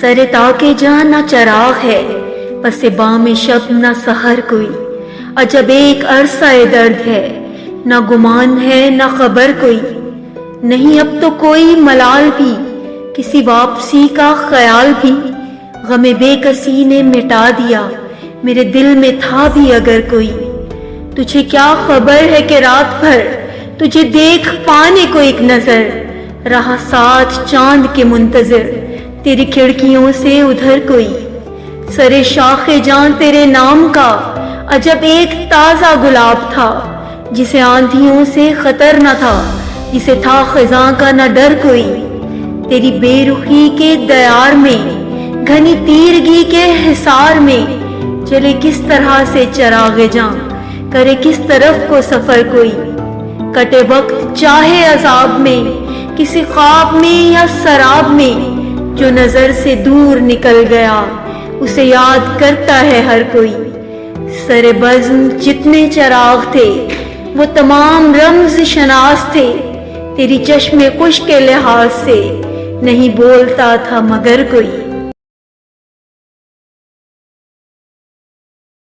سر تاکے جاں نہ چراغ ہے، پس بام شب نہ سحر کوئی، عجب ایک عرصہ درد ہے، نہ گمان ہے نہ خبر کوئی، نہیں اب تو کوئی ملال بھی، کسی واپسی کا خیال بھی، غم بے کسی نے مٹا دیا، میرے دل میں تھا بھی اگر کوئی، تجھے کیا خبر ہے کہ رات بھر تجھے دیکھ پانے کو ایک نظر، رہا ساتھ چاند کے منتظر، تیری کھڑکیوں سے ادھر کوئی، سرے شاخ جاں تیرے نام کا عجب ایک تازہ گلاب تھا، جسے آندھیوں سے خطر نہ تھا، جسے تھا خزاں کا نہ ڈر کوئی، تیری بے رخی کے دیار میں، گھنی تیرگی کے حصار میں، چلے کس طرح سے چراغ جاں، کرے کس طرف کو سفر کوئی، کٹے وقت چاہے عذاب میں، کسی خواب میں یا سراب میں، جو نظر سے دور نکل گیا اسے یاد کرتا ہے ہر کوئی، سر بزم جتنے چراغ تھے وہ تمام رمز شناس تھے، تیری چشم خشک کے لحاظ سے نہیں بولتا تھا مگر کوئی۔